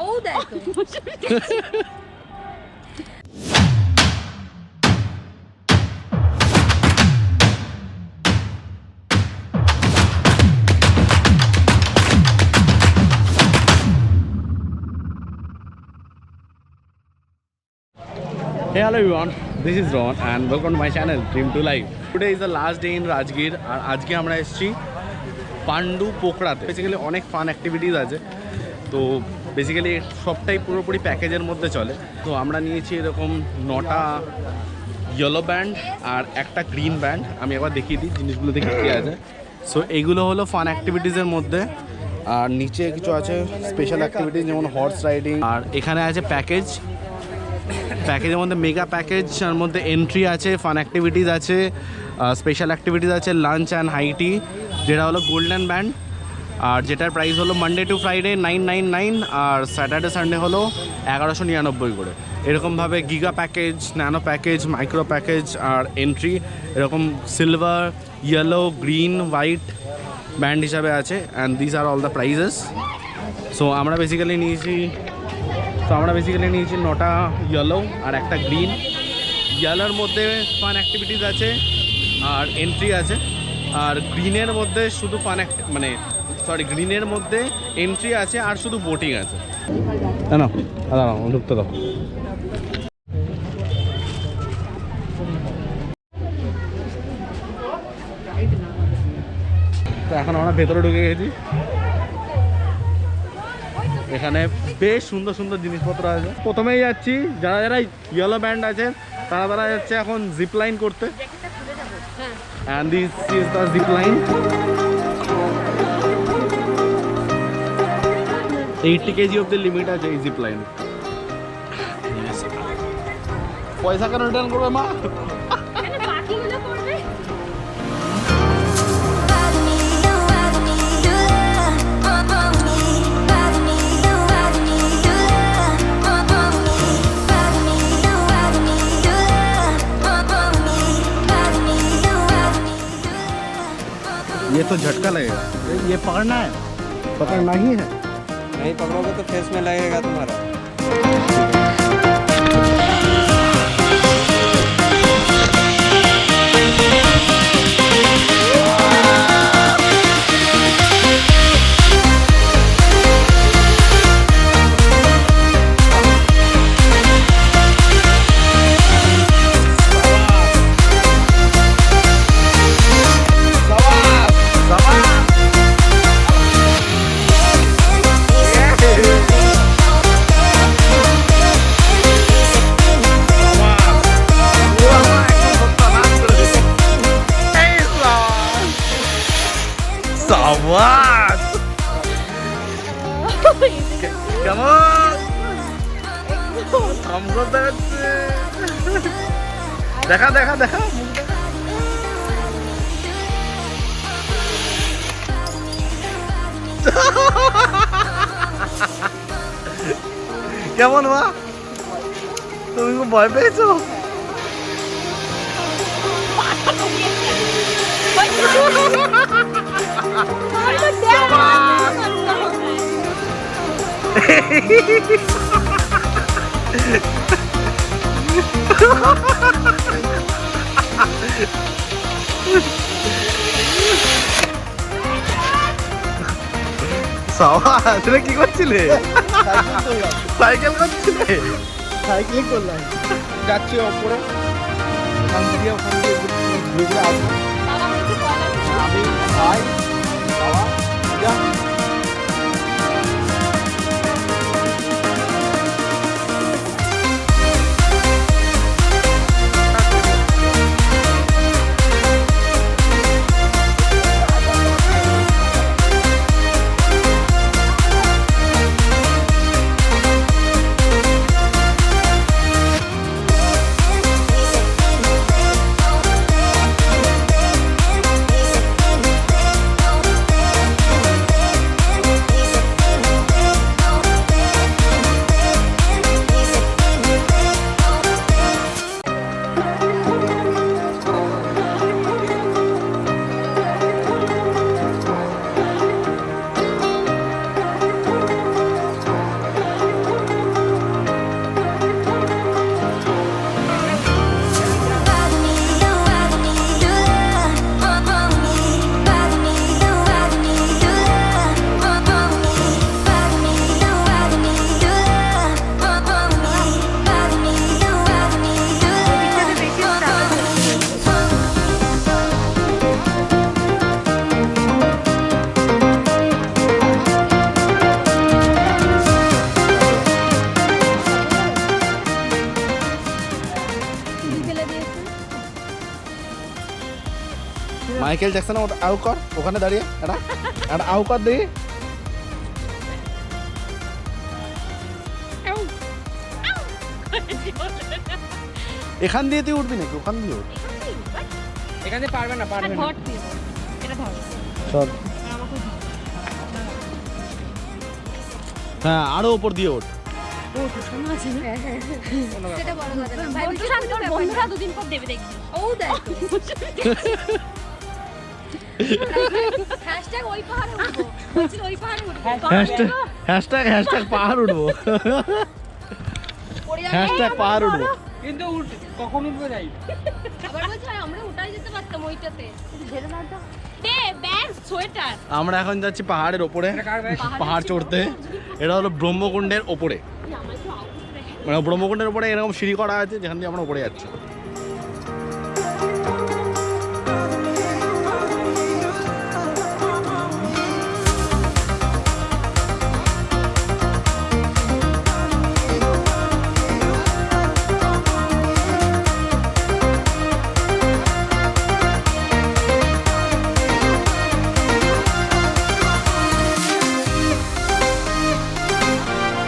ও দেখো Hey hello everyone, this is Ron and welcome to my channel Dream to Life. Today is the last day in Rajgir আর আজকে আমরা এসেছি Pandu পোখরাতে। Basically অনেক fun activities আছে, তো basically সবটাই পুরোপুরি প্যাকেজের মধ্যে চলে। তো আমরা নিয়েছি এরকম 9টা ইয়েলো ব্যান্ড আর একটা গ্রিন ব্যান্ড। আমি একবার দেখিয়ে দিই জিনিসগুলো দেখে কী আছে। সো এইগুলো হলো ফান অ্যাক্টিভিটিসের মধ্যে, আর নিচে কিছু আছে স্পেশাল অ্যাক্টিভিটিস যেমন হর্স রাইডিং, আর এখানে আছে প্যাকেজের মধ্যে মেগা প্যাকেজ, আর মধ্যে এন্ট্রি আছে, ফান অ্যাক্টিভিটিস আছে, স্পেশাল অ্যাক্টিভিটিস আছে, লাঞ্চ অ্যান্ড হাই টি, যেটা হলো গোল্ডেন ব্যান্ড, আর যেটার প্রাইস হলো মানডে টু ফ্রাইডে 999 আর স্যাটারডে সানডে হলো 1199 করে। এরকমভাবে giga package, nano package, micro package আর এন্ট্রি এরকম silver, yellow, green, white band হিসাবে আছে, and this are all the prizes. So আমরা বেসিক্যালি নিয়েছি 9টা ইয়েলো আর একটা গ্রিন। ইয়েলোর মধ্যে ফান অ্যাক্টিভিটিস আছে আর এন্ট্রি আছে, আর গ্রিনের মধ্যে শুধু গ্রিনের মধ্যে এন্ট্রি আছে আর শুধু বোটিং আছে। না ঢুকতে দাও। তো এখন আমরা ভেতরে ঢুকে গেছি। এখানে বেশ সুন্দর সুন্দর জিনিসপত্র আছে। প্রথমেই যাচ্ছি, যারা ইয়েলো ব্যান্ড আছে তারা যাচ্ছে এখন জিপ লাইন করতে, and this is the zip line. 80 kg of the limit আছে এই জিপ লাইন। পয়সা কেন রিটার্ন করবে মা? ये तो झटका लगेगा, ये पकड़ना है, पकड़ना ही है। नहीं पकड़ोगे तो फेस में लगेगा तुम्हारा। কেমন দেখা দেখা দেখা কেমন মা, তুমি খুব ভয় পেয়েছো? তুমি কি করছিলে? সাইকেল করছিলে? সাইক্লিং করলাম, যাচ্ছি ওপরে, ওখান দিয়ে ঘুরে আসবো। আমি ভাই বাবা মাইকেল জ্যাকসন আউ কর ওখানে দাঁড়িয়ে এটা এটা আউ কর দিই এখান দিয়ে তুই উঠবি নাকি ওখান দিয়ে উঠ এখানে পারবে না পারবে না ধর তুই এটা ধর চল হ্যাঁ আরো উপর দিয়ে ওঠ সেটা বড় কথা না ভাই বন্ধুরা দুদিন পর দেবে দেখবি ও দেখো হ্যাশট্যাগ ওই পাহাড়ে উঠবো বলছিল ওই পাহাড়ে উঠবো হ্যাশট্যাগ পাহাড় উঠবো হ্যাশট্যাগ পাহাড় উঠবো কিন্তু কখন উঠবো যাই আবার বলছে আমরা উঠাই যেতে পারতাম ওইটাতে ঝেড়ে না তো দে ব্যাগ সোয়েটার আমরা এখন যাচ্ছি পাহাড়ের ওপরে পাহাড় চড়তে এটা হলো ব্রহ্মকুণ্ডের ওপরে মানে ব্রহ্মকুণ্ডের উপরে এরকম সিঁড়ি করা আছে যেখান দিয়ে আমরা উপরে যাচ্ছি